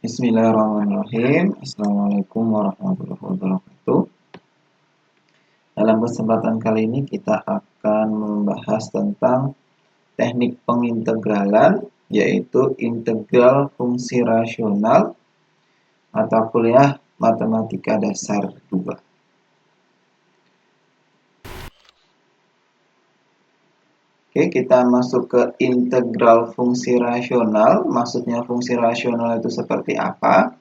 Bismillahirrahmanirrahim. Assalamualaikum warahmatullahi wabarakatuh. Dalam kesempatan kali ini kita akan membahas tentang teknik pengintegralan, yaitu integral fungsi rasional mata kuliah Matematika Dasar 2. Oke, kita masuk ke integral fungsi rasional. Maksudnya fungsi rasional itu seperti apa?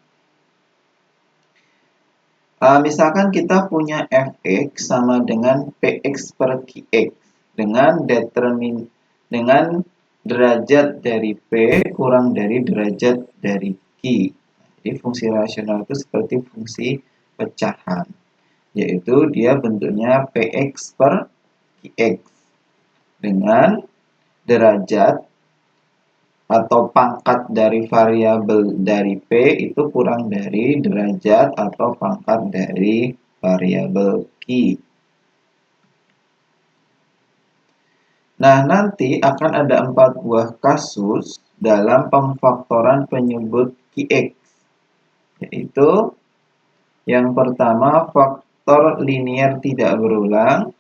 Misalkan kita punya fx sama dengan px per qx dengan derajat dari p kurang dari derajat dari q. Jadi fungsi rasional itu seperti fungsi pecahan, yaitu dia bentuknya px per qx dengan derajat atau pangkat dari variabel dari P itu kurang dari derajat atau pangkat dari variabel Q. Nah, nanti akan ada 4 buah kasus dalam pemfaktoran penyebut Qx. Yaitu yang pertama faktor linier tidak berulang,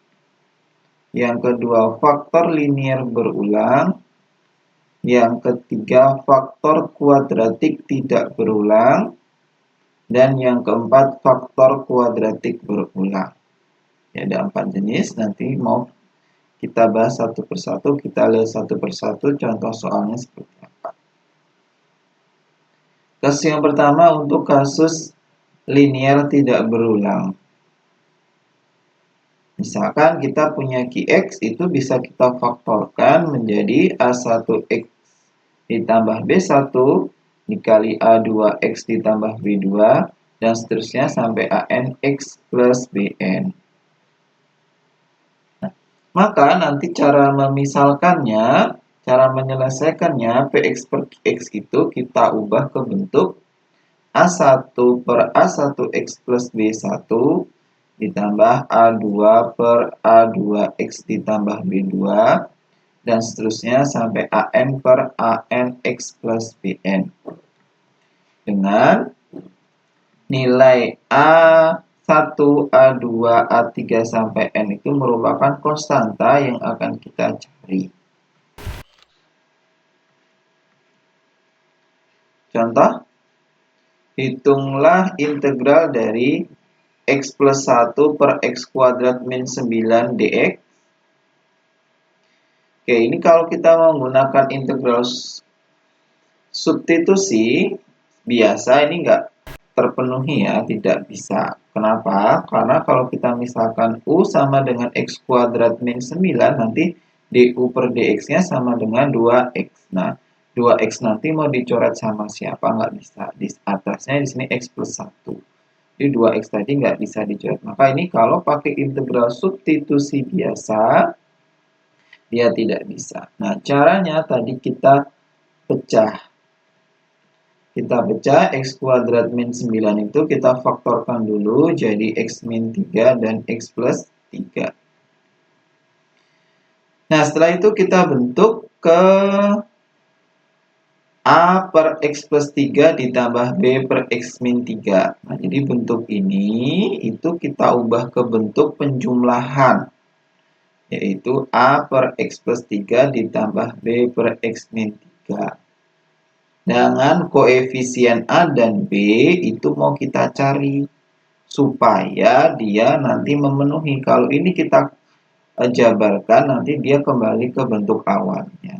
yang kedua faktor linier berulang, yang ketiga faktor kuadratik tidak berulang, dan yang keempat faktor kuadratik berulang. Ya, ada 4 jenis, nanti mau kita bahas satu persatu, kita lihat satu persatu contoh soalnya seperti apa. Kasus yang pertama untuk kasus linier tidak berulang. Misalkan kita punya Qx itu bisa kita faktorkan menjadi A1X ditambah B1 dikali A2X ditambah B2 dan seterusnya sampai ANX plus BN. Nah, maka nanti cara memisalkannya, cara menyelesaikannya Px per Qx itu kita ubah ke bentuk A1 per A1X plus B1 ditambah A2 per A2X ditambah B2 dan seterusnya sampai AN per ANX plus BN. Dengan nilai A1, A2, A3 sampai N itu merupakan konstanta yang akan kita cari. Contoh, hitunglah integral dari X plus 1 per X kuadrat min 9 dx. Oke, ini kalau kita menggunakan integral substitusi biasa ini enggak terpenuhi ya, tidak bisa. Kenapa? Karena kalau kita misalkan U sama dengan X kuadrat min 9, nanti DU per DX-nya sama dengan 2X. Nah, 2X nanti mau dicoret sama siapa? Nggak bisa. Di atasnya di sini X plus 1. Jadi 2X tadi nggak bisa dicoret. Maka ini kalau pakai integral substitusi biasa, dia tidak bisa. Nah, caranya tadi kita pecah. Kita pecah X kuadrat min 9 itu kita faktorkan dulu jadi X min 3 dan X plus 3. Nah, setelah itu kita bentuk ke A per X plus 3 ditambah B per X min 3. Nah, jadi bentuk ini itu kita ubah ke bentuk penjumlahan, yaitu A per X plus 3 ditambah B per X min 3. Dengan koefisien A dan B itu mau kita cari supaya dia nanti memenuhi. Kalau ini kita jabarkan nanti dia kembali ke bentuk awalnya.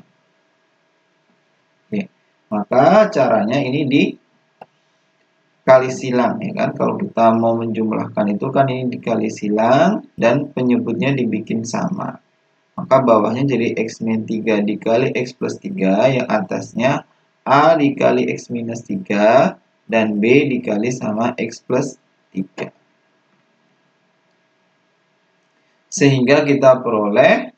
Oke. Maka caranya ini dikali silang ya kan. Kalau kita mau menjumlahkan itu kan ini dikali silang dan penyebutnya dibikin sama. Maka bawahnya jadi X min 3 dikali X plus 3, yang atasnya A dikali X minus 3 dan B dikali sama X plus 3. Sehingga kita peroleh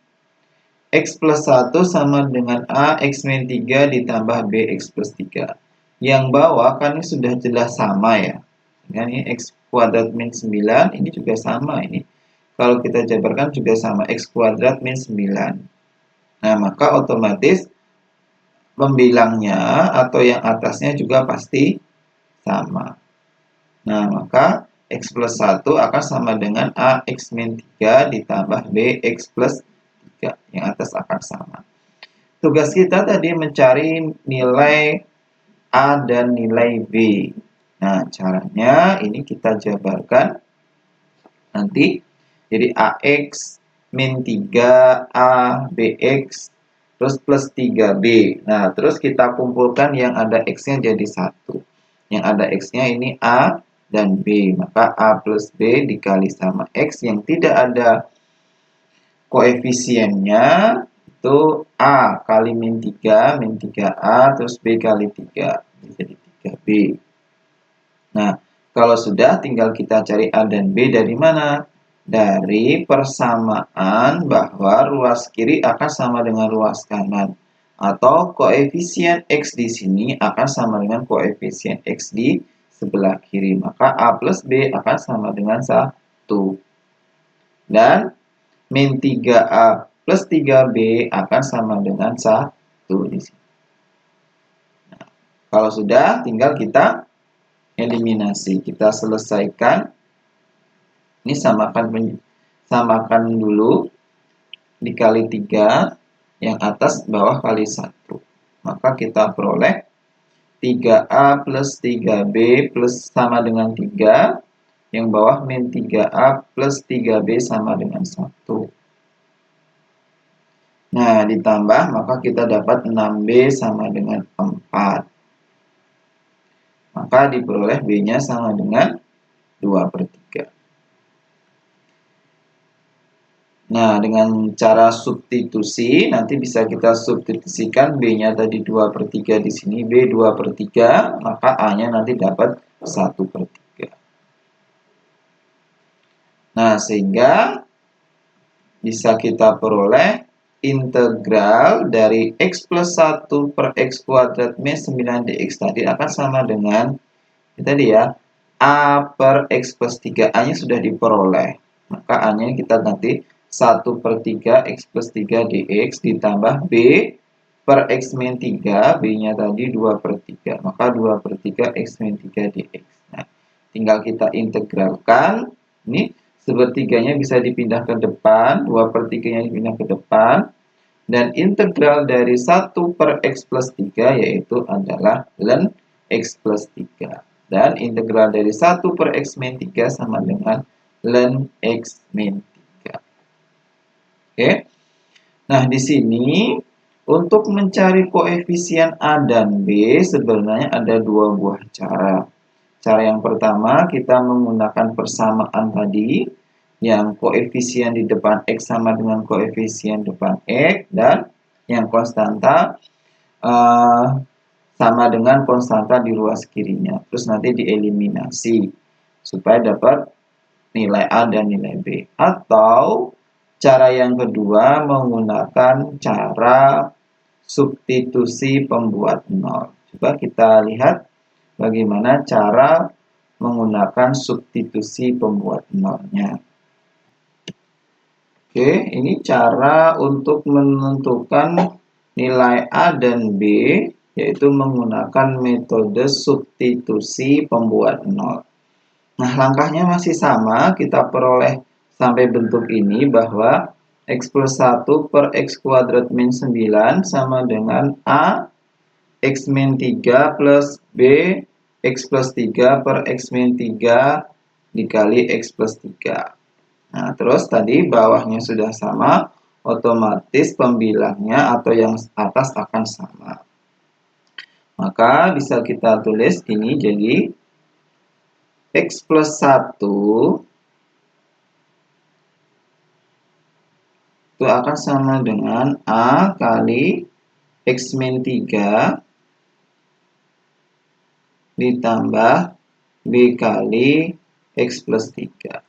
X plus 1 sama dengan A X min 3 ditambah B X plus 3. Yang bawah kan ini sudah jelas sama ya. Ini X kuadrat min 9, ini juga sama ini. Kalau kita jabarkan juga sama X kuadrat min 9. Nah, maka otomatis pembilangnya atau yang atasnya juga pasti sama. Nah, maka X plus 1 akan sama dengan AX min 3 ditambah BX plus 3. Yang atas akan sama. Tugas kita tadi mencari nilai A dan nilai B. Nah, caranya ini kita jabarkan nanti. Jadi AX min 3A BX terus plus 3B. Nah, terus kita kumpulkan yang ada X-nya jadi 1. Yang ada X-nya ini A dan B. Maka A plus B dikali sama X yang tidak ada koefisiennya itu A kali min 3A terus B kali 3. Jadi 3B. Nah, kalau sudah tinggal kita cari A dan B dari mana? Dari persamaan bahwa ruas kiri akan sama dengan ruas kanan. Atau koefisien X di sini akan sama dengan koefisien X di sebelah kiri. Maka A plus B akan sama dengan 1. Dan min 3A plus 3B akan sama dengan 1 di sini. Nah, kalau sudah, tinggal kita eliminasi. Kita selesaikan. Ini samakan dulu. Dikali 3. Yang atas bawah kali 1. Maka kita peroleh 3A plus 3B plus sama dengan 3. Yang bawah min 3A plus 3B sama dengan 1. Nah, ditambah maka kita dapat 6B sama dengan 4. Maka diperoleh B-nya sama dengan 2/3. Nah, dengan cara substitusi, nanti bisa kita substitusikan B-nya tadi 2/3 di sini, B 2/3, maka A-nya nanti dapat 1/3. Nah, sehingga bisa kita peroleh integral dari X plus 1 per X kuadrat min 9 dx tadi akan sama dengan tadi ya, A per X plus 3. A-nya sudah diperoleh. Maka A-nya kita ganti 1/3 X plus 3 dx ditambah B per X min 3. B-nya tadi 2/3. Maka 2/3 X min 3 dx. Nah, tinggal kita integralkan. Ini sepertiganya bisa dipindah ke depan. 2/3-nya dipindah ke depan. Dan integral dari 1 per X plus 3 yaitu adalah ln X plus 3. Dan integral dari 1 per X min 3 sama dengan ln X min 3. Oke. Nah, di sini untuk mencari koefisien A dan B sebenarnya ada dua buah cara. Cara yang pertama kita menggunakan persamaan tadi yang koefisien di depan X sama dengan koefisien depan X dan yang konstanta sama dengan konstanta di ruas kirinya. Terus nanti dieliminasi supaya dapat nilai A dan nilai B. Atau cara yang kedua menggunakan cara substitusi pembuat nol. Coba kita lihat bagaimana cara menggunakan substitusi pembuat nolnya. Oke, ini cara untuk menentukan nilai A dan B, yaitu menggunakan metode substitusi pembuat nol. Nah, langkahnya masih sama, kita peroleh sampai bentuk ini bahwa X plus 1 per X kuadrat min 9 sama dengan A X min 3 plus B X plus 3 per X min 3 dikali X plus 3. Nah, terus tadi bawahnya sudah sama, otomatis pembilangnya atau yang atas akan sama. Maka bisa kita tulis ini jadi X plus 1 itu akan sama dengan A kali X min 3 ditambah B kali X plus 3.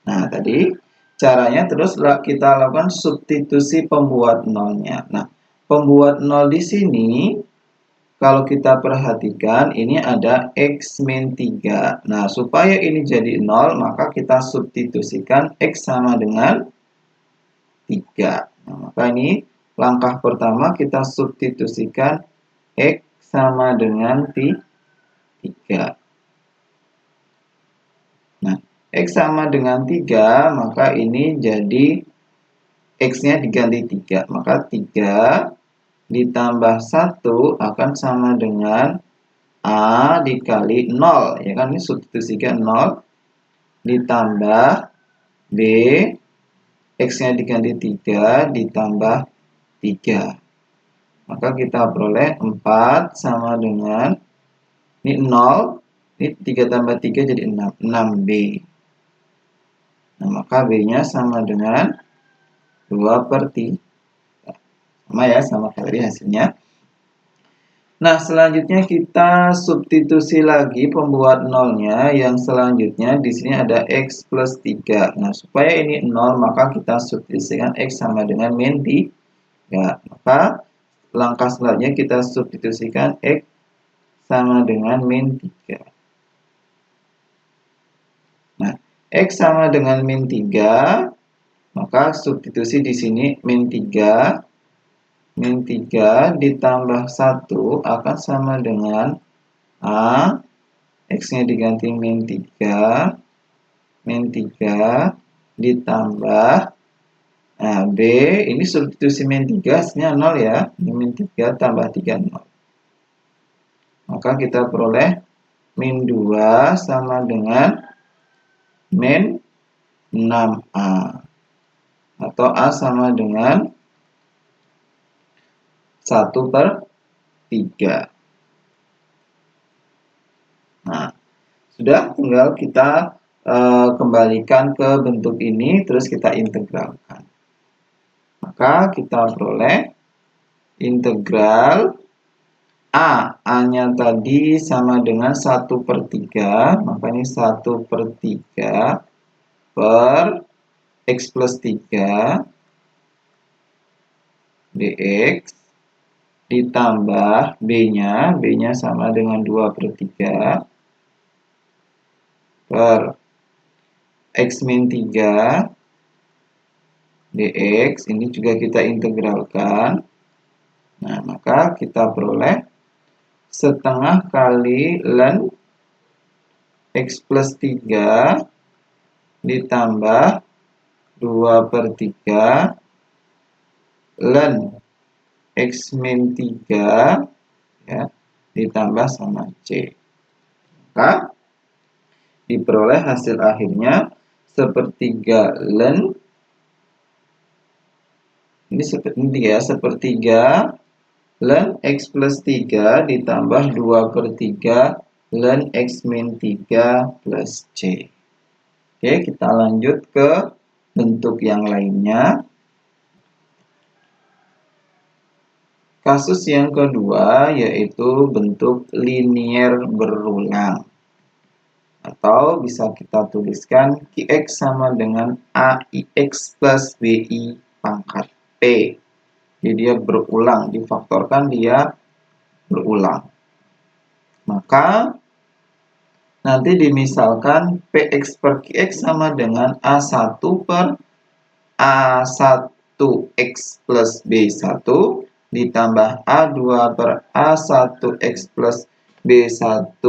Nah, tadi caranya terus kita lakukan substitusi pembuat nolnya. Nah, pembuat nol di sini kalau kita perhatikan ini ada X min 3. Nah, supaya ini jadi 0, maka kita substitusikan X sama dengan 3. Nah, maka ini langkah pertama kita substitusikan X sama dengan 3. 3. Nah, X sama dengan 3, maka ini jadi X-nya diganti 3. Maka 3 ditambah 1 akan sama dengan A dikali 0. Ya kan, ini substitusikan 0. Ditambah B, X-nya diganti 3, ditambah 3. Maka kita peroleh 4 sama dengan, ini 0, ini 3 tambah 3 jadi 6, 6B. Nah, maka B-nya sama dengan 2/3. Sama ya, sama tadi hasilnya. Nah, selanjutnya kita substitusi lagi pembuat nolnya. Yang selanjutnya di sini ada X plus 3. Nah, supaya ini 0, maka kita substitusikan X sama dengan min 3. Maka langkah selanjutnya kita substitusikan X sama dengan min 3. Nah, X sama dengan min 3, maka substitusi di sini min 3. Min 3 ditambah 1 akan sama dengan A. X-nya diganti min 3. Min 3 ditambah, nah, B. Ini substitusi min 3 hasilnya 0 ya. Ini min 3 tambah 3, 0. Maka kita peroleh min 2 sama dengan min 6A. Atau A sama dengan 1/3. Nah, sudah, tinggal kita kembalikan ke bentuk ini, terus kita integralkan. Maka kita peroleh integral A-nya tadi sama dengan 1/3, maka ini 1/3 per X plus 3 dx ditambah B-nya sama dengan 2/3 per X min 3 dx, ini juga kita integralkan. Nah, maka kita peroleh setengah kali ln X plus 3 ditambah 2/3 ln X min 3 ya, ditambah sama C. Maka diperoleh hasil akhirnya 1/3 ln, ini ya, 1/3 ln X plus 3 ditambah 2/3 ln X min 3 plus C. Oke, kita lanjut ke bentuk yang lainnya. Kasus yang kedua yaitu bentuk linier berulang. Atau bisa kita tuliskan Qx sama dengan AIX plus BI pangkat P. Jadi dia berulang, difaktorkan dia berulang. Maka nanti dimisalkan Px per Qx sama dengan A1 per A1X plus B1 ditambah A2 per A1X plus B1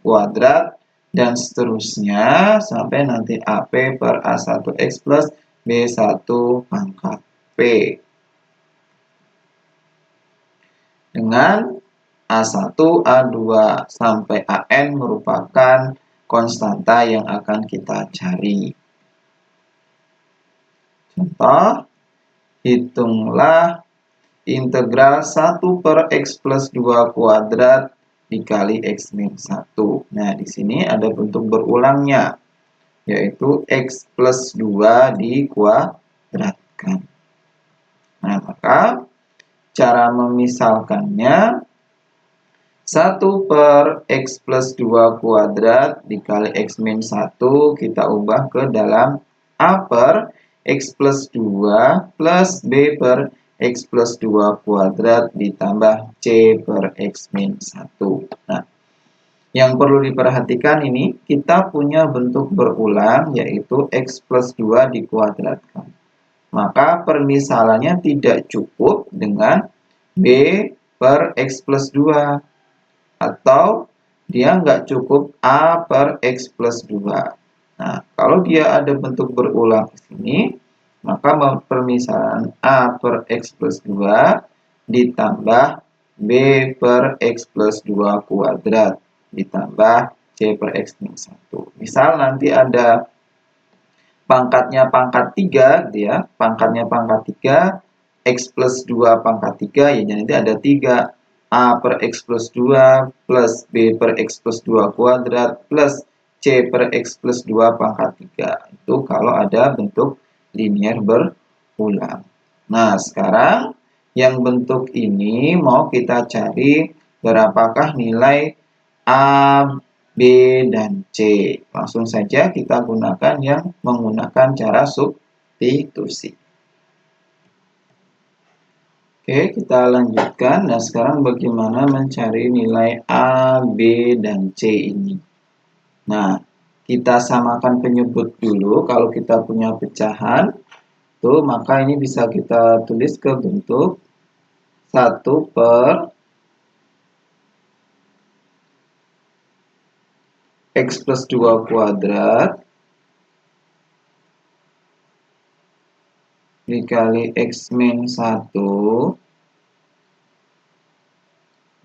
kuadrat, dan seterusnya sampai nanti AP per A1X plus B1 pangkat P. Dengan A1, A2, sampai AN merupakan konstanta yang akan kita cari. Contoh, hitunglah integral 1 per X plus 2 kuadrat dikali X min 1. Nah, di sini ada bentuk berulangnya, yaitu X plus 2 dikuadratkan. Nah, maka cara memisalkannya 1 per X plus 2 kuadrat dikali X min 1 kita ubah ke dalam A per X plus 2 plus B per X plus 2 kuadrat ditambah C per X min 1. Nah, yang perlu diperhatikan ini, kita punya bentuk berulang yaitu X plus 2 dikuadratkan. Maka permisalannya tidak cukup dengan B per X plus 2. Atau dia nggak cukup A per X plus 2. Nah, kalau dia ada bentuk berulang di sini, maka permisalan A per X plus 2 ditambah B per X plus 2 kuadrat ditambah C per X min 1. Misal nanti ada pangkatnya pangkat 3, gitu ya. Pangkatnya pangkat 3, X plus 2 pangkat 3, ya nanti ada 3. A per X plus 2 plus B per X plus 2 kuadrat plus C per X plus 2 pangkat 3. Itu kalau ada bentuk linier berulang. Nah, sekarang yang bentuk ini mau kita cari berapakah nilai A, B, dan C. Langsung saja kita gunakan yang menggunakan cara substitusi. Oke, kita lanjutkan. Nah, sekarang bagaimana mencari nilai A, B, dan C ini. Nah, kita samakan penyebut dulu. Kalau kita punya pecahan, tuh, maka ini bisa kita tulis ke bentuk 1 per X plus 2 kuadrat dikali X min 1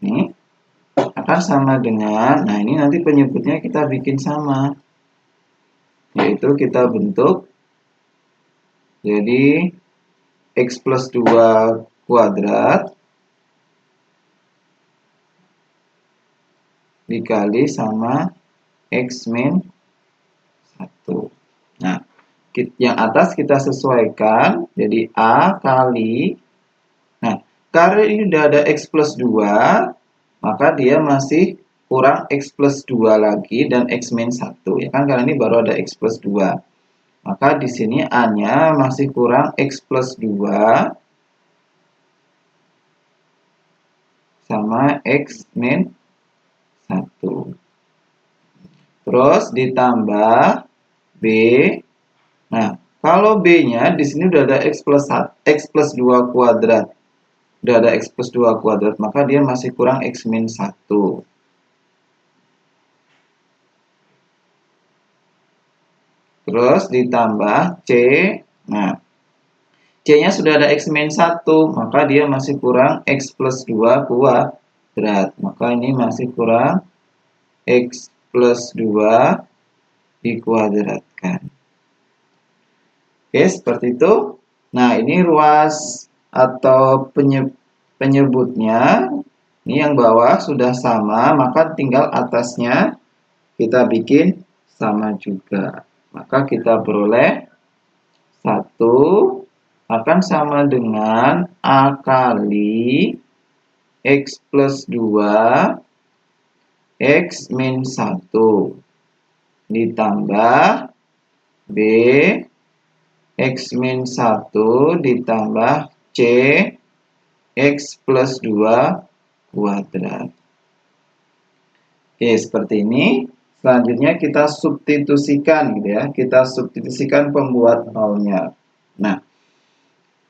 ini akan sama dengan, nah ini nanti penyebutnya kita bikin sama, yaitu kita bentuk jadi X plus 2 kuadrat dikali sama X min 1. Nah, yang atas kita sesuaikan, jadi A kali, nah, karena ini udah ada X plus 2, maka dia masih kurang X plus 2 lagi dan X min 1. Ya kan, karena ini baru ada X plus 2. Maka di sini A-nya masih kurang X plus 2 sama X min 1. Terus ditambah B. Nah, kalau B-nya di sini udah ada X plus 2 kuadrat. Udah ada X plus 2 kuadrat, maka dia masih kurang X min 1. Terus ditambah C. Nah, C-nya sudah ada X min 1, maka dia masih kurang X plus 2 kuadrat. Maka ini masih kurang X plus 2 dikuadratkan. Oke, seperti itu. Nah, ini ruas atau penyebutnya. Ini yang bawah sudah sama, maka tinggal atasnya kita bikin sama juga. Maka kita peroleh 1 akan sama dengan A kali X plus 2 X min 1 ditambah B X min 1 ditambah C X plus 2 kuadrat. Oke, seperti ini. Selanjutnya kita substitusikan, gitu ya. Kita substitusikan pembuat nolnya. Nah,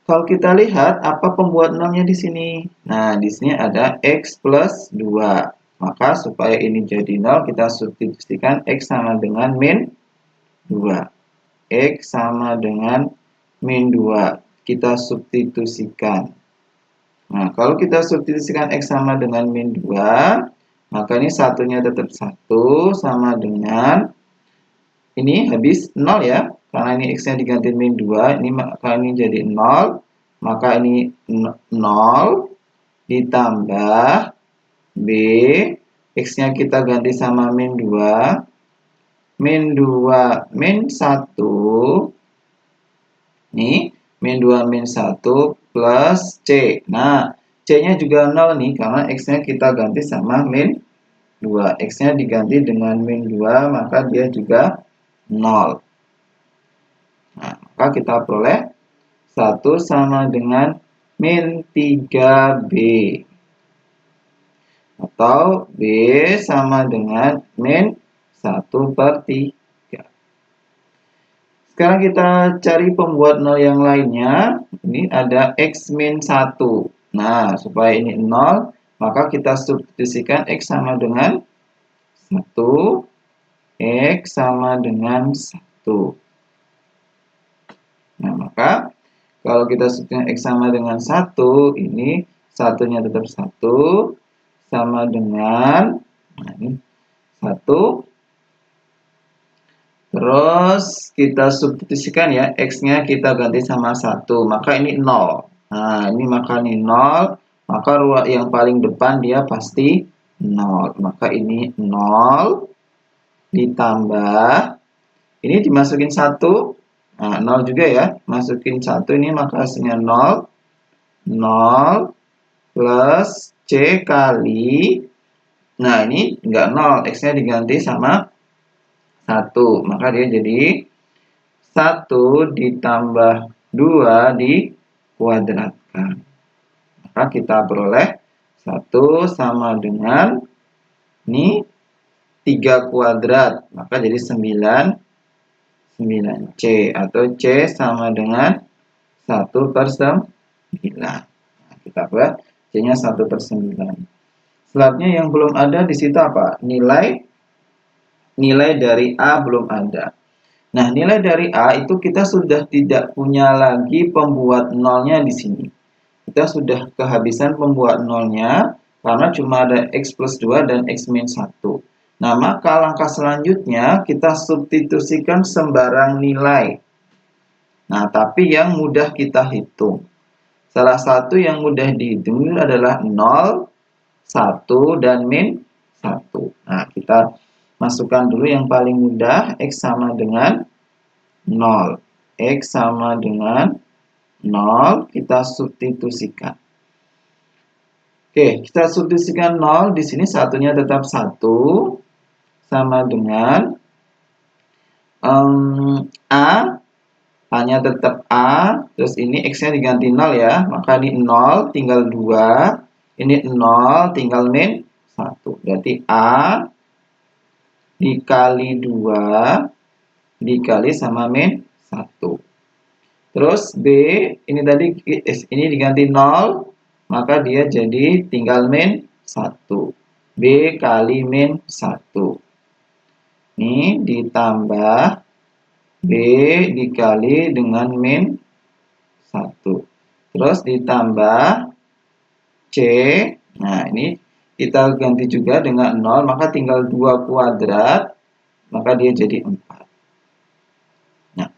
kalau kita lihat apa pembuat nolnya di sini. Nah, di sini ada X plus 2. Maka supaya ini jadi 0, kita substitusikan X sama dengan min 2. X sama dengan min 2. Kita substitusikan. Nah, kalau kita substitusikan X sama dengan min 2, maka ini satunya tetap 1 sama dengan, ini habis 0 ya. Karena ini X-nya diganti min 2, ini maka ini jadi 0. Maka ini 0 ditambah B, X-nya kita ganti sama min 2. Min 2 min 1. Nih, min 2 min 1 plus C. Nah, C-nya juga 0 nih, karena X-nya kita ganti sama min 2. X-nya diganti dengan min 2, maka dia juga 0. Nah, maka kita peroleh 1 sama dengan min 3B. Atau B sama dengan min 1 per 3. Sekarang kita cari pembuat 0 yang lainnya. Ini ada X min 1. Nah, supaya ini 0, maka kita substitusikan X sama dengan 1, X sama dengan 1. Nah, maka kalau kita substitusikan X sama dengan 1, ini satunya tetap 1, sama dengan, nah ini 1, terus kita substitusikan ya, X-nya kita ganti sama 1, maka ini 0. Nah, ini maka ini 0, maka yang paling depan dia pasti 0. Maka ini 0 ditambah, ini dimasukin 1, nah 0 juga ya, masukin 1 ini maka hasilnya 0, 0 plus C kali, nah ini enggak 0, X-nya diganti sama 1, maka dia jadi 1 ditambah 2 dikuadratkan. Maka kita peroleh 1 sama dengan ini 3 kuadrat, maka jadi 9C, atau C sama dengan 1/9. Nah, kita buat C-nya 1/9. Selanjutnya yang belum ada di situ apa? Nilai dari A belum ada. Nah, nilai dari A itu kita sudah tidak punya lagi pembuat nolnya di sini. Kita sudah kehabisan pembuat nolnya karena cuma ada X plus 2 dan X min 1. Nah, maka langkah selanjutnya kita substitusikan sembarang nilai. Nah, tapi yang mudah kita hitung. Salah satu yang mudah dihitung adalah 0, 1, dan min 1. Nah, kita masukkan dulu yang paling mudah, X sama dengan 0. X sama dengan 0, kita substitusikan. Oke, kita substitusikan 0, di sini satunya tetap 1, sama dengan A-nya tetap A, terus ini X-nya diganti 0 ya, maka ini 0, tinggal 2, ini 0, tinggal min 1. Berarti A dikali 2 dikali sama min 1. Terus B, ini tadi ini diganti 0, maka dia jadi tinggal min 1. B kali min 1. Ini ditambah B dikali dengan min 1. Terus ditambah C. Nah, ini kita ganti juga dengan 0, maka tinggal 2 kuadrat, maka dia jadi 4. Nah,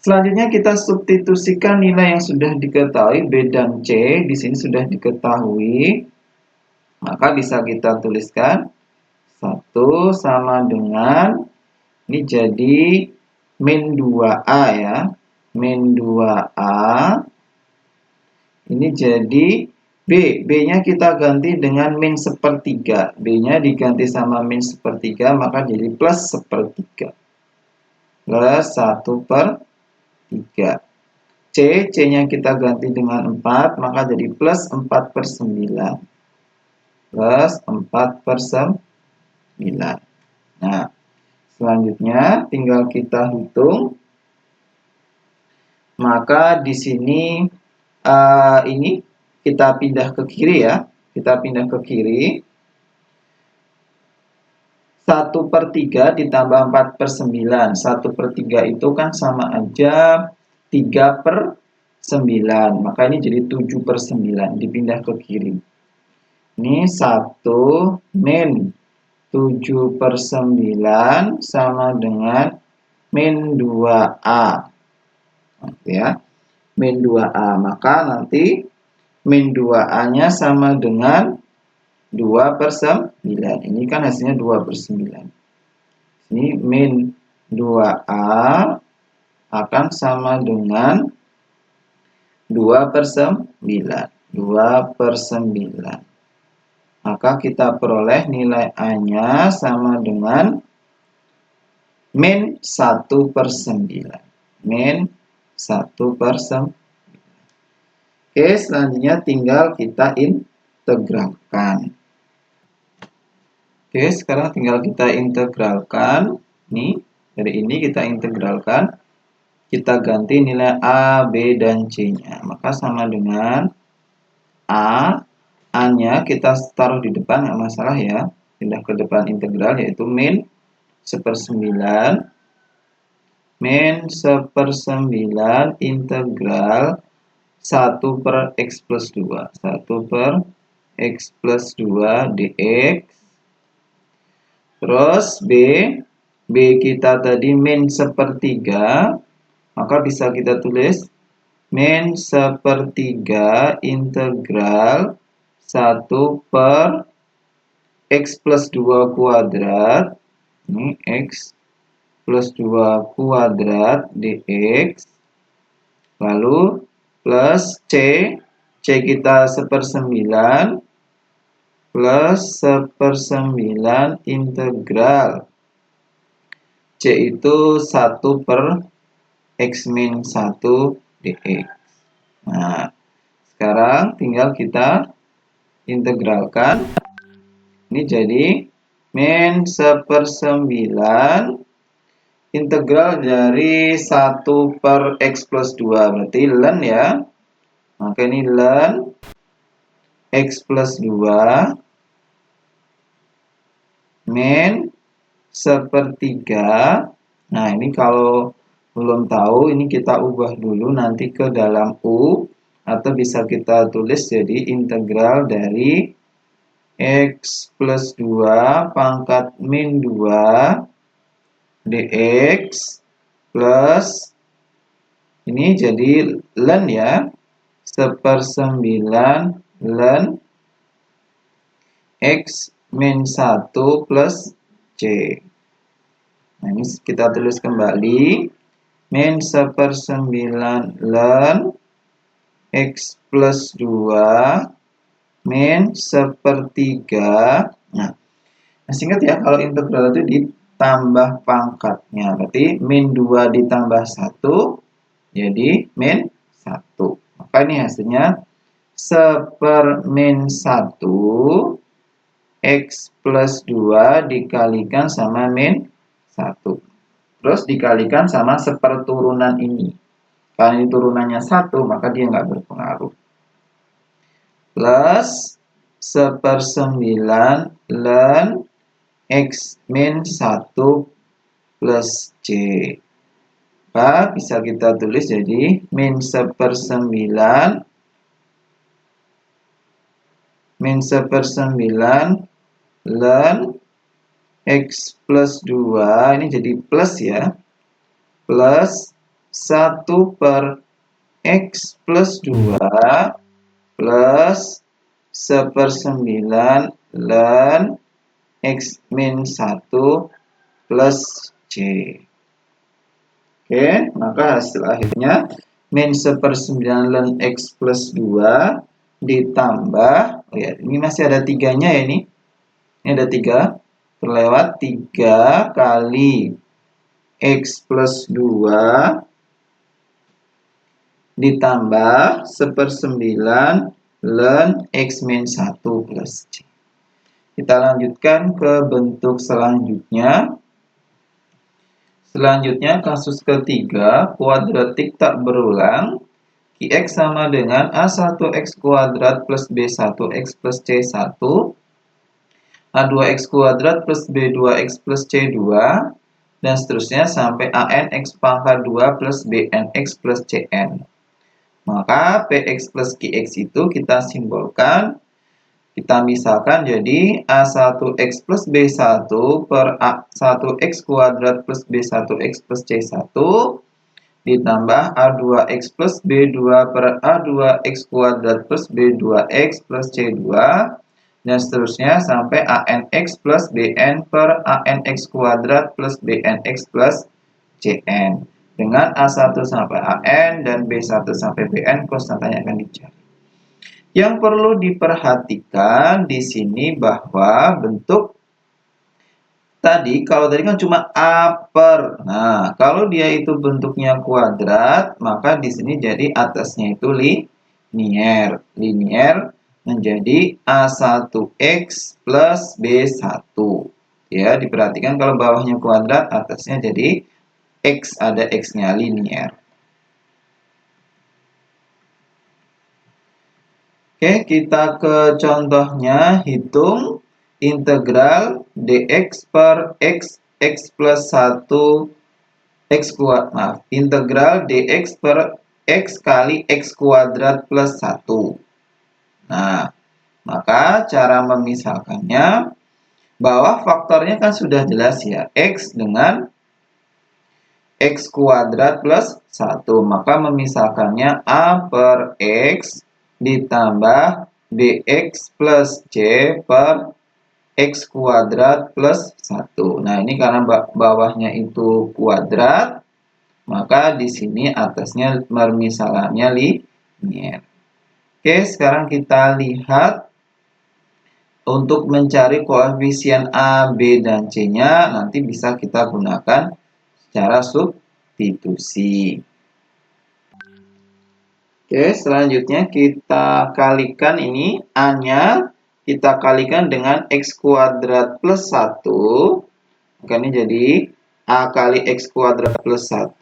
selanjutnya kita substitusikan nilai yang sudah diketahui, B dan C, di sini sudah diketahui, maka bisa kita tuliskan 1 sama dengan, ini jadi min 2A ya, min 2A, ini jadi B-nya kita ganti dengan min 1/3. B-nya diganti sama min 1/3, maka jadi plus 1/3. Plus 1/3. C-nya kita ganti dengan 4, maka jadi plus 4/9. Plus 4/9. Nah, selanjutnya tinggal kita hitung. Maka di sini ini kita pindah ke kiri ya. Kita pindah ke kiri. 1/3 ditambah 4/9. 1/3 itu kan sama aja 3/9. Maka ini jadi 7/9. Dipindah ke kiri. Ini 1 min 7/9 sama dengan min 2A. Ya. Min 2A. Maka nanti min 2A-nya sama dengan 2/9. Ini kan hasilnya 2/9. Ini min 2A akan sama dengan 2/9. 2/9. Maka kita peroleh nilai A-nya sama dengan min 1/9. Min 1/9. Oke, selanjutnya tinggal kita integralkan. Oke, sekarang tinggal kita integralkan. Nih, dari ini kita integralkan. Kita ganti nilai A, B, dan C-nya. Maka sama dengan A-nya kita taruh di depan, nggak masalah ya. pindah ke depan integral, yaitu min 1/9 integral 1 per X plus 2. 1 per X plus 2 dx. Terus B kita tadi min 1/3, maka bisa kita tulis min 1/3 integral 1 per X plus 2 kuadrat. Ini X plus 2 kuadrat dx. Lalu plus C kita 1/9 plus 1/9 integral C itu 1 per X min 1 dx. Nah, sekarang tinggal kita integralkan. Ini jadi min 1/9 integral dari 1 per X plus 2. Berarti ln ya. Maka ini ln X plus 2 min 1/3. Nah, ini kalau belum tahu, ini kita ubah dulu nanti ke dalam U. Atau bisa kita tulis jadi integral dari X plus 2 pangkat min 2 dx plus ini jadi ln ya, 1/9 ln X min 1 plus C. Nah, ini kita tulis kembali min 1/9 ln X plus 2 min 1/3. Nah, masih ingat ya, kalau integral itu ditambah pangkatnya. Berarti min 2 ditambah 1 jadi min 1. Maka ini hasilnya 1/min 1 X plus 2 dikalikan sama min 1. Terus dikalikan sama seperturunan ini. Kalau ini turunannya 1, maka dia nggak berpengaruh. Plus 1/9 ln X min 1 plus C. Maka bisa kita tulis jadi min 1/9 ln X plus 2, ini jadi plus ya, plus 1 per X plus 2 plus 1/9 ln X min 1 plus C. Oke, maka hasil akhirnya min 1/9 ln X plus 2 ditambah, oh ya, ini masih ada 3-nya ya ini. Ini ada 3, terlewat 3 kali X plus 2 ditambah 1/9 ln X min 1 plus C. Kita lanjutkan ke bentuk selanjutnya. Selanjutnya kasus ketiga, kuadratik tak berulang. Qx sama dengan A1x kuadrat plus B1x plus C1. A2x kuadrat plus B2x plus C2. Dan seterusnya sampai ANX pangkat 2 plus BNX plus CN. Maka Px plus Qx itu kita simbolkan. Kita misalkan jadi A1x plus B1 per A1x kuadrat plus B1x plus C1 ditambah A2x plus B2 per A2x kuadrat plus B2x plus C2 dan seterusnya sampai ANX plus BN per ANX kuadrat plus BNX plus CN. Dengan A1 sampai AN dan B1 sampai BN konstantanya akan dicari. Yang perlu diperhatikan di sini bahwa bentuk tadi, kalau tadi kan cuma A per. Nah, kalau dia itu bentuknya kuadrat, maka di sini jadi atasnya itu linier. Linier menjadi A1X plus B1. Ya, diperhatikan kalau bawahnya kuadrat, atasnya jadi X, ada X-nya linier. Oke, kita ke contohnya, hitung integral dx per x plus 1 x kuadrat, maaf, integral dx per x kali x kuadrat plus 1. Nah, maka cara memisahkannya, bawah faktornya kan sudah jelas ya, x dengan x kuadrat plus 1. Maka memisahkannya a per x ditambah bx plus c per x kuadrat plus 1. Nah, ini karena bawahnya itu kuadrat, maka di sini atasnya permisalannya linier. Oke, sekarang kita lihat untuk mencari koefisien A, B, dan C-nya nanti bisa kita gunakan secara substitusi. Oke, selanjutnya kita kalikan ini A-nya, kita kalikan dengan x kuadrat plus 1. Maka ini jadi A kali x kuadrat plus 1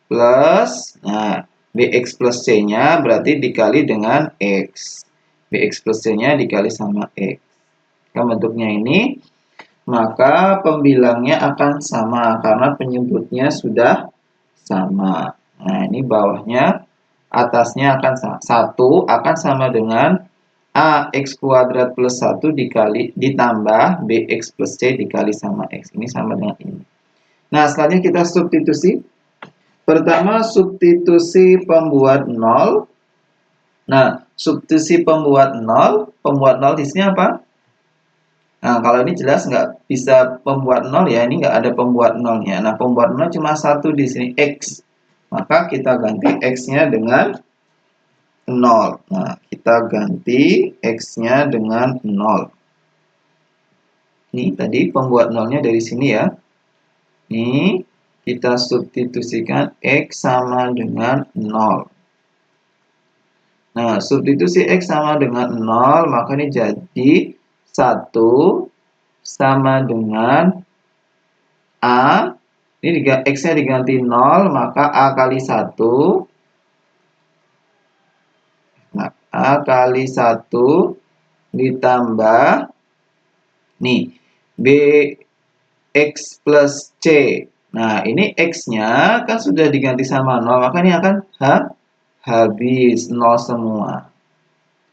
plus, nah, bx plus c-nya berarti dikali dengan x. Bx plus c-nya dikali sama x. Nah, bentuknya ini, maka pembilangnya akan sama karena penyebutnya sudah sama. Nah, ini bawahnya, atasnya akan 1 akan sama dengan ax kuadrat plus 1 dikali ditambah bx plus c dikali sama x. Ini sama dengan ini. Nah, selanjutnya kita substitusi. Pertama, substitusi pembuat 0. Nah, substitusi pembuat 0 di sini apa? Nah, kalau ini jelas nggak bisa pembuat 0 ya, ini nggak ada pembuat 0-nya. Nah, pembuat 0 cuma 1 di sini, x. Maka kita ganti x-nya dengan 0. Nah, kita ganti x-nya dengan 0. Ini tadi pembuat 0-nya dari sini ya. Ini kita substitusikan x sama dengan 0. Nah, substitusi x sama dengan 0, maka ini jadi 1 sama dengan A. Ini x-nya diganti 0, maka A kali 1. Nah, A kali 1 ditambah, nih, bx plus c. Nah, ini x-nya kan sudah diganti sama 0, maka ini akan habis 0 semua.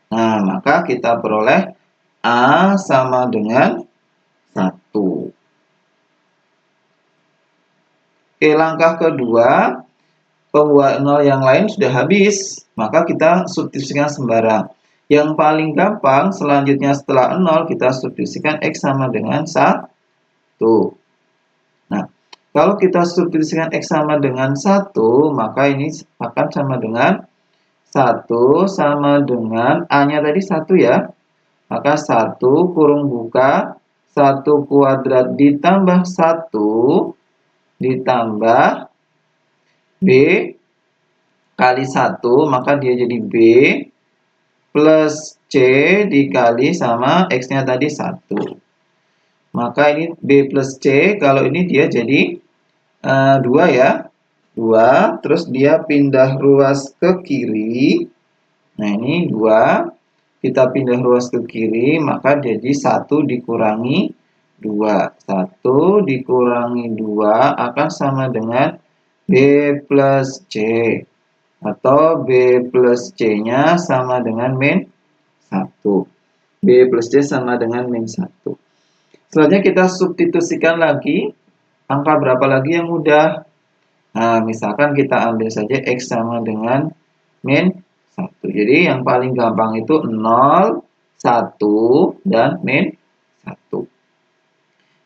Nah, maka kita peroleh A sama dengan 1. Oke, langkah kedua, pembuat 0 yang lain sudah habis, maka kita substitusikan sembarang. Yang paling gampang, selanjutnya setelah 0, kita substitusikan x sama dengan 1. Nah, kalau kita substitusikan x sama dengan 1, maka ini akan sama dengan 1 sama dengan A-nya tadi 1 ya. Maka 1 kurung buka, 1 kuadrat ditambah 1 ditambah B kali 1, maka dia jadi B plus C dikali sama X-nya tadi 1. Maka ini B plus C, kalau ini dia jadi 2 ya. 2, terus dia pindah ruas ke kiri. Nah, ini 2. Kita pindah ruas ke kiri, maka jadi 1 dikurangi 2. 1 dikurangi 2 akan sama dengan B plus C. Atau B plus C-nya sama dengan min 1. B plus C sama dengan min 1. Selanjutnya kita substitusikan lagi. Angka berapa lagi yang mudah? Nah, misalkan kita ambil saja X sama dengan min 1. Jadi yang paling gampang itu 0, 1, dan min 1.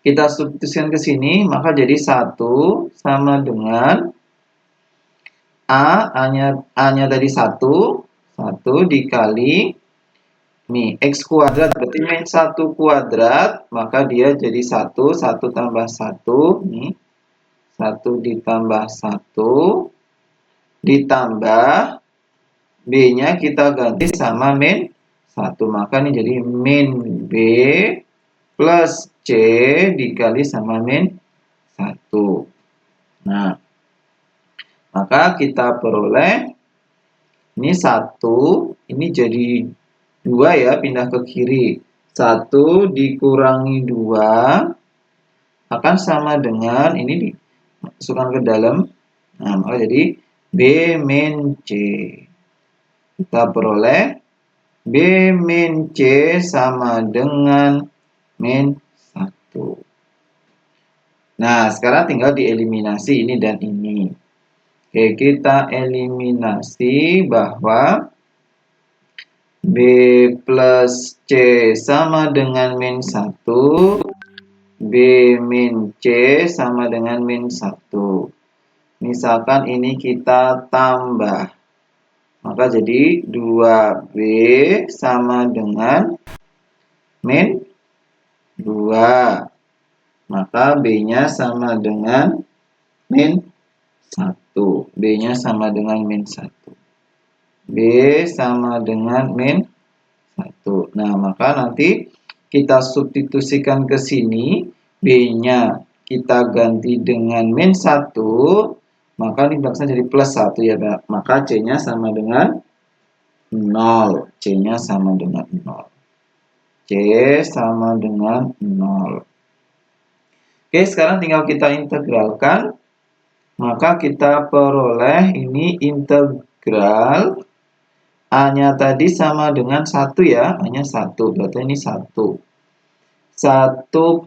Kita substitusikan ke sini, maka jadi 1 sama dengan A-nya tadi 1 dikali nih, X kuadrat berarti min 1 kuadrat, maka dia jadi 1 tambah 1, nih, 1 ditambah 1, ditambah B-nya kita ganti sama min 1, maka ini jadi min B plus C dikali sama min 1. Nah, maka kita peroleh, ini 1, ini jadi 2 ya, pindah ke kiri. 1 dikurangi 2 akan sama dengan, ini dimasukkan ke dalam. Nah, maka jadi B min C. Kita peroleh B min C sama dengan min 1. Nah, sekarang tinggal dieliminasi ini dan ini. Oke, kita eliminasi bahwa B plus C sama dengan min 1. B min C sama dengan min 1. Misalkan ini kita tambah. Maka jadi 2B sama dengan min 2. Maka B-nya sama dengan min 1. B-nya sama dengan min 1. B sama dengan min 1. Nah, maka nanti kita substitusikan ke sini. B-nya kita ganti dengan min 1. Maka ini belakangnya jadi plus 1 ya. Maka C-nya sama dengan 0. C-nya sama dengan 0. C sama dengan 0. Oke, sekarang tinggal kita integralkan. Maka kita peroleh ini integral A-nya tadi sama dengan 1 ya. A-nya 1, berarti ini 1. 1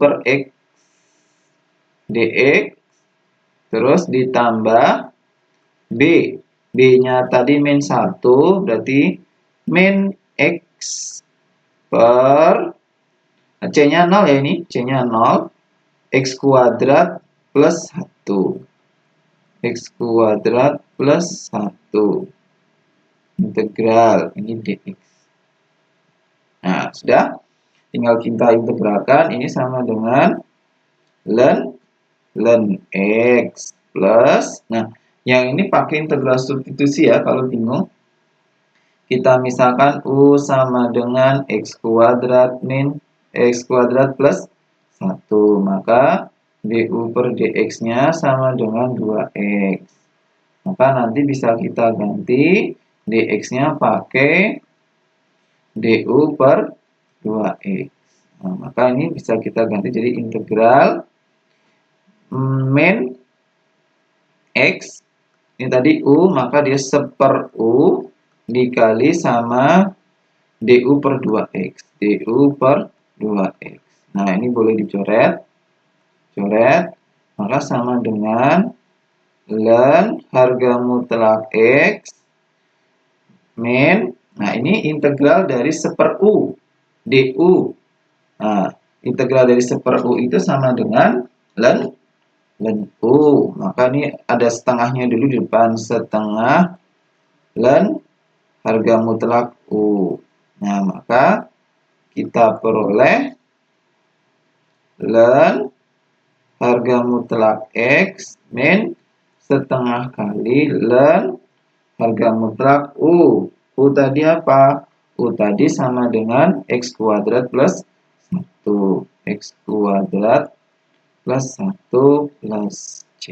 per X dx. Terus ditambah B. B-nya tadi min 1, berarti min X per C-nya 0 ya ini. C-nya 0. X kuadrat plus 1. X kuadrat plus 1. Integral. Ini dx. Nah, sudah. Tinggal kita integralkan. Ini sama dengan ln X plus. Nah, yang ini pakai integral substitusi ya, kalau bingung. Kita misalkan U sama dengan X kuadrat min X kuadrat plus 1, maka du per dx-nya sama dengan 2x. Maka nanti bisa kita ganti dx-nya pakai du per 2x. Nah, maka ini bisa kita ganti jadi integral min x. Ini tadi u, maka dia seper u dikali sama du per 2x. Du per 2x. Nah, ini boleh dicoret. Coret. Maka sama dengan ln harga mutlak x min. Nah, ini integral dari seper u. Du. Nah, integral dari seper u itu sama dengan ln u. Maka ini ada setengahnya dulu di depan. Setengah ln harga mutlak u. Nah, maka kita peroleh ln harga mutlak x min setengah kali ln harga mutlak u. U tadi apa? U tadi sama dengan x kuadrat plus 1. X kuadrat plus 1 plus c.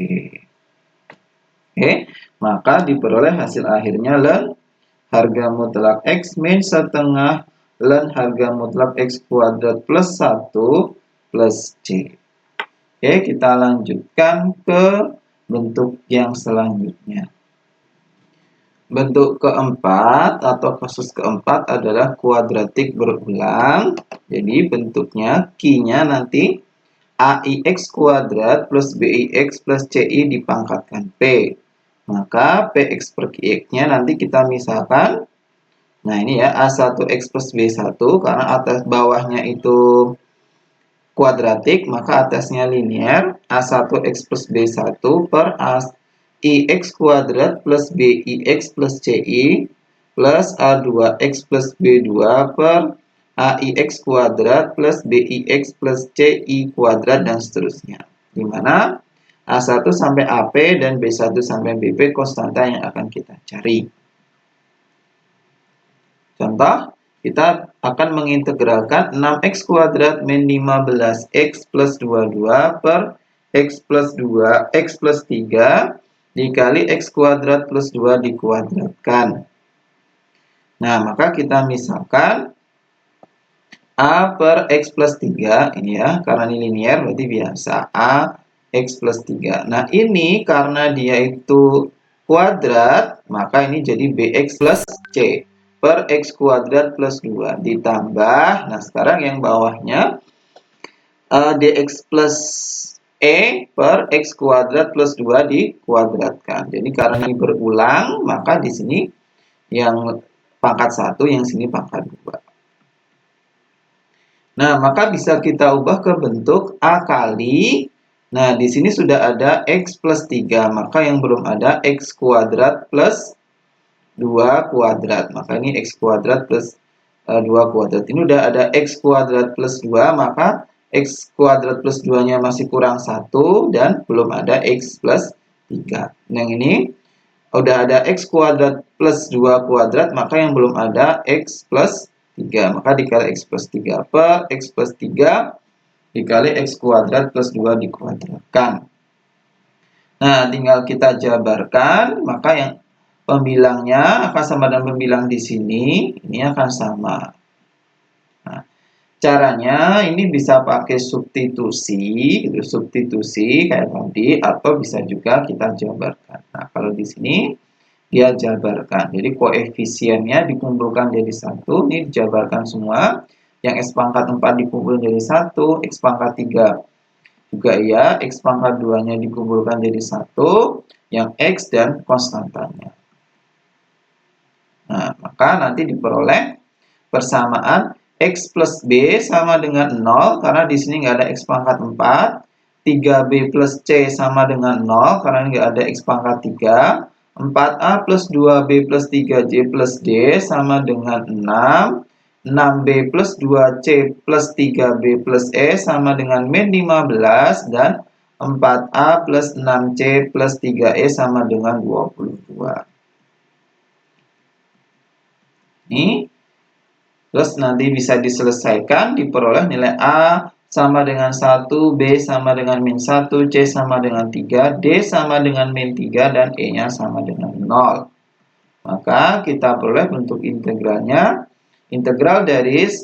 Oke, maka diperoleh hasil akhirnya ln harga mutlak x min setengah ln harga mutlak x kuadrat plus 1 plus c. Oke, kita lanjutkan ke bentuk yang selanjutnya. Bentuk keempat atau kasus keempat adalah kuadratik berulang. Jadi bentuknya Q-nya nanti AIX kuadrat plus BIX plus CI dipangkatkan P. Maka PX per QX-nya nanti kita misalkan. Nah, ini ya A1X plus B1 karena atas bawahnya itu kuadratik, maka atasnya linear. A1X plus B1 per AIX kuadrat plus BIX plus CI plus A2X plus B2 per AIX kuadrat plus BIX plus CI kuadrat dan seterusnya. Di mana A1 sampai AP dan B1 sampai BP konstanta yang akan kita cari. Contoh, kita akan mengintegralkan 6x kuadrat min 15x plus 22 per x plus 2, x plus 3 dikali x kuadrat plus 2 dikuadratkan. Nah, maka kita misalkan A per X plus 3, ini ya, karena ini linear berarti biasa, A X plus 3. Nah, ini karena dia itu kuadrat, maka ini jadi BX plus C per X kuadrat plus 2. Ditambah, nah sekarang yang bawahnya, dx plus E per X kuadrat plus 2 dikuadratkan. Jadi karena ini berulang, maka di sini yang pangkat 1, yang sini pangkat 2. Nah, maka bisa kita ubah ke bentuk A kali. Nah, di sini sudah ada X plus 3, maka yang belum ada X kuadrat plus 2 kuadrat. Maka ini X kuadrat plus 2 kuadrat. Ini udah ada X kuadrat plus 2, maka X kuadrat plus 2-nya masih kurang 1, dan belum ada X plus 3. Yang ini udah ada X kuadrat plus 2 kuadrat, maka yang belum ada X plus 3. Maka dikali X plus 3 per X plus 3 dikali X kuadrat plus 2 dikuadratkan. Nah, tinggal kita jabarkan, maka yang pembilangnya akan sama dengan pembilang di sini, ini akan sama. Nah, caranya ini bisa pakai substitusi, gitu, substitusi kayak tadi, atau bisa juga kita jabarkan. Nah, kalau di sini dia jabarkan, jadi koefisiennya dikumpulkan jadi 1, ini dijabarkan semua. Yang X pangkat 4 dikumpulkan jadi 1, X pangkat 3 juga ya, X pangkat 2-nya dikumpulkan jadi 1, yang X dan konstantanya. Nah, maka nanti diperoleh persamaan X plus B sama dengan 0, karena di sini nggak ada X pangkat 4. 3B plus C sama dengan 0, karena nggak ada X pangkat 3. 4A plus 2B plus 3C plus D sama dengan 6. 6B plus 2C plus 3B plus E sama dengan min 15. Dan 4A plus 6C plus 3E sama dengan 22. Ini terus nanti bisa diselesaikan, diperoleh nilai A sama dengan 1, B sama dengan min 1, C sama dengan 3, D sama dengan min 3, dan E-nya sama dengan 0. Maka kita peroleh bentuk integralnya. Integral dari 1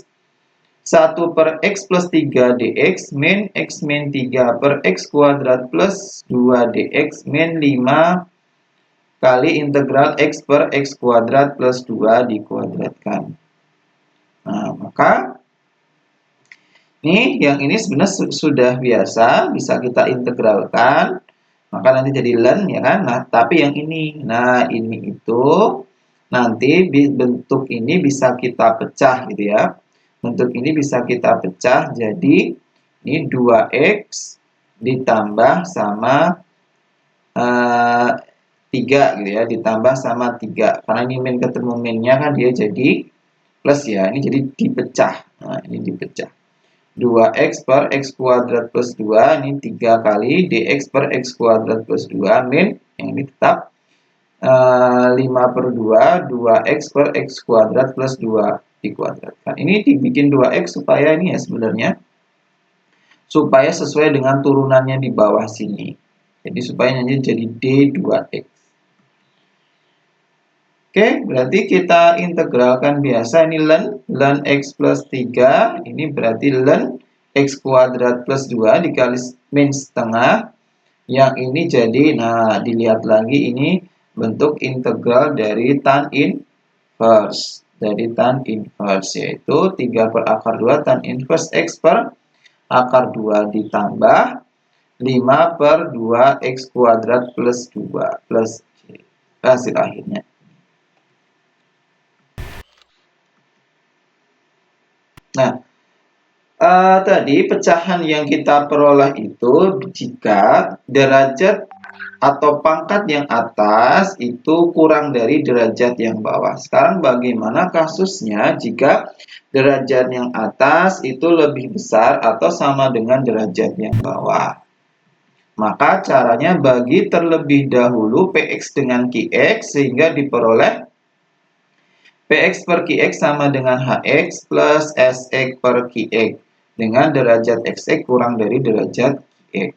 per X plus 3 dx min X min 3 per X kuadrat plus 2 dx min 5 kali integral X per X kuadrat plus 2 dikuadratkan. Nah, maka ini sebenarnya sudah biasa, bisa kita integralkan. Maka nanti jadi ln, ya kan? Nah, tapi yang ini, nah ini itu nanti bentuk ini bisa kita pecah gitu ya. Bentuk ini bisa kita pecah jadi ini 2x ditambah sama 3 gitu ya, ditambah sama 3. Karena ini min ketemu minnya kan dia jadi plus ya, ini jadi dipecah. Nah, ini dipecah. 2x per x kuadrat plus 2, ini 3 kali dx per x kuadrat plus 2 min, yang ini tetap 5 per 2, 2x per x kuadrat plus 2 dikuadratkan. Ini dibikin 2x supaya ini ya sebenarnya, supaya sesuai dengan turunannya di bawah sini. Jadi supaya nanti jadi D2x. Oke, berarti kita integralkan biasa. Ini ln x plus 3. Ini berarti ln x kuadrat plus 2 dikali min setengah. Yang ini jadi, nah dilihat lagi ini bentuk integral dari tan inverse. Dari tan inverse, yaitu 3 per akar 2 tan inverse x per akar 2 ditambah 5 per 2 x kuadrat plus 2 plus c. Hasil akhirnya. Nah, tadi pecahan yang kita peroleh itu jika derajat atau pangkat yang atas itu kurang dari derajat yang bawah. Sekarang bagaimana kasusnya jika derajat yang atas itu lebih besar atau sama dengan derajat yang bawah? Maka caranya bagi terlebih dahulu Px dengan Qx sehingga diperoleh Px per Qx sama dengan Hx plus Sx per Qx dengan derajat Xx kurang dari derajat Qx.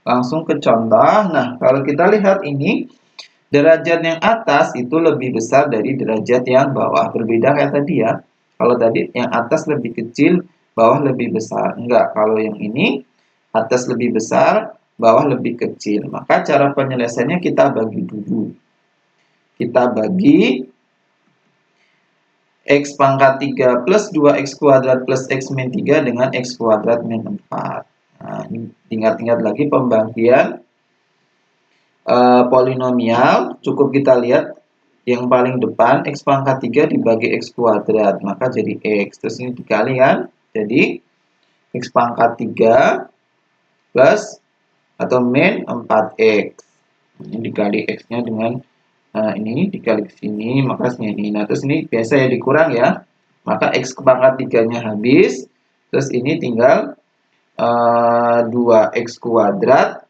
Langsung ke contoh. Nah, kalau kita lihat ini, derajat yang atas itu lebih besar dari derajat yang bawah. Berbeda kayak tadi ya. Kalau tadi yang atas lebih kecil, bawah lebih besar. Enggak, kalau yang ini atas lebih besar, bawah lebih kecil. Maka cara penyelesaiannya kita bagi dulu. Kita bagi X pangkat 3 plus 2X kuadrat plus X min 3 dengan X kuadrat min 4. Nah, ini ingat-ingat lagi pembagian polinomial. Cukup kita lihat yang paling depan, X pangkat 3 dibagi X kuadrat. Maka jadi X. Terus ini dikali kan. Jadi X pangkat 3 plus atau min 4X. Ini dikali X-nya dengan ini dikali ke sini, maka ini. Nah, terus ini biasa ya dikurang ya. Maka X pangkat 3-nya habis. Terus ini tinggal 2X kuadrat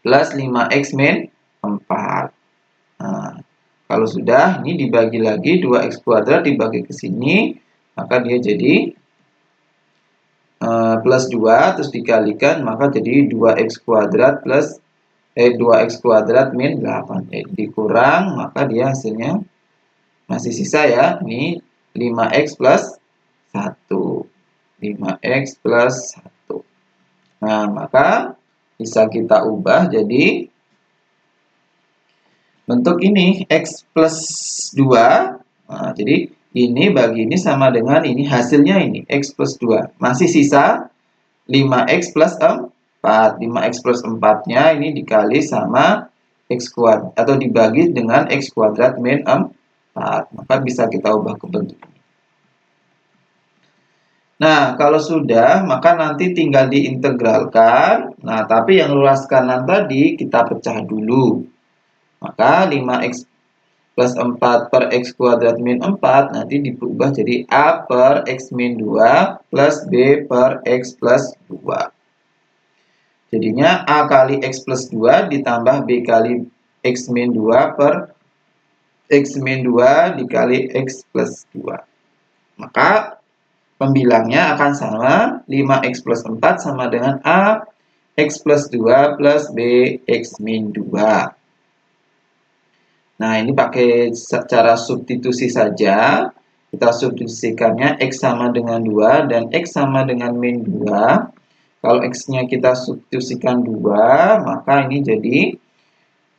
plus 5X min 4. Nah, kalau sudah, ini dibagi lagi 2X kuadrat dibagi ke sini, maka dia jadi plus 2, terus dikalikan, maka jadi 2X kuadrat plus 2X kuadrat min 8. Dikurang, maka dia hasilnya masih sisa ya. Ini 5X plus 1. 5X plus 1. Nah, maka bisa kita ubah jadi bentuk ini, X plus 2. Nah, jadi ini bagi ini sama dengan ini. Hasilnya ini, X plus 2. Masih sisa 5X plus 4. 5X plus 4-nya ini dikali sama X kuadrat. Atau dibagi dengan X kuadrat min 4. Maka bisa kita ubah ke bentuk ini. Nah, kalau sudah, maka nanti tinggal diintegralkan. Nah, tapi yang luas kanan tadi kita pecah dulu. Maka 5X plus 4 per X kuadrat min 4 nanti diubah jadi A per X min 2 plus B per X plus 2. Jadinya A kali X plus 2 ditambah B kali X min 2 per X min 2 dikali X plus 2. Maka pembilangnya akan sama. 5X plus 4 sama dengan A X plus 2 plus B X min 2. Nah, ini pakai cara substitusi saja. Kita substitusikannya X sama dengan 2 dan X sama dengan min 2. Kalau X-nya kita substitusikan 2, maka ini jadi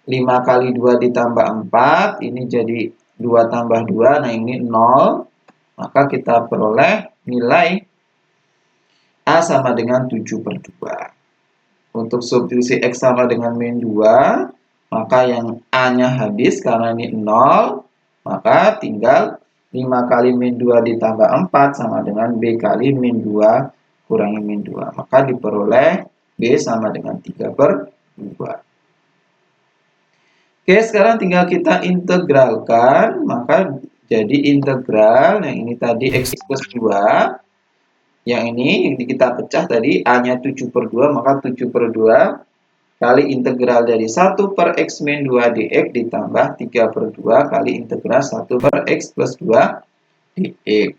5 kali 2 ditambah 4. Ini jadi 2 tambah 2, nah ini 0. Maka kita peroleh nilai A sama dengan 7 per 2. Untuk substitusi X sama dengan min 2, maka yang A-nya habis karena ini 0, maka tinggal 5 kali min 2 ditambah 4 sama dengan B kali min 2 kurangi min 2. Maka diperoleh B sama dengan 3 per 2. Oke, sekarang tinggal kita integralkan. Maka jadi integral, yang ini tadi X plus 2. Yang ini kita pecah tadi, A-nya 7 per 2, maka 7 per 2 kali integral dari 1 per X min 2 dx ditambah 3 per 2 kali integral 1 per X plus 2 dx.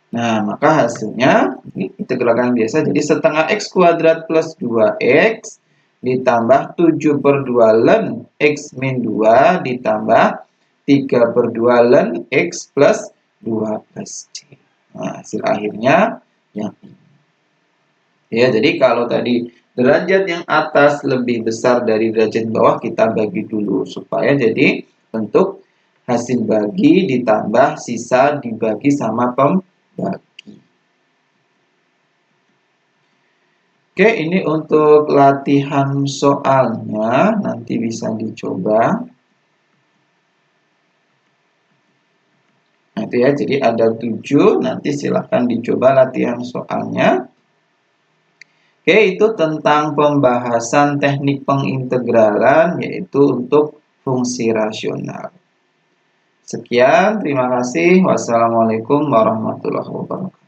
Nah, maka hasilnya, ini integralkan biasa, jadi setengah X kuadrat plus 2X ditambah 7 per 2 ln X min 2 ditambah 3 per 2 ln X plus 2 plus C. Nah, hasil akhirnya yang ini. Ya, jadi kalau tadi derajat yang atas lebih besar dari derajat bawah, kita bagi dulu supaya jadi bentuk hasil bagi ditambah sisa dibagi sama pembagi. Oke, ini untuk latihan soalnya, nanti bisa dicoba. Nah, itu ya, jadi ada 7, nanti silahkan dicoba latihan soalnya. Oke, itu tentang pembahasan teknik pengintegralan, yaitu untuk fungsi rasional. Sekian, terima kasih. Wassalamualaikum warahmatullahi wabarakatuh.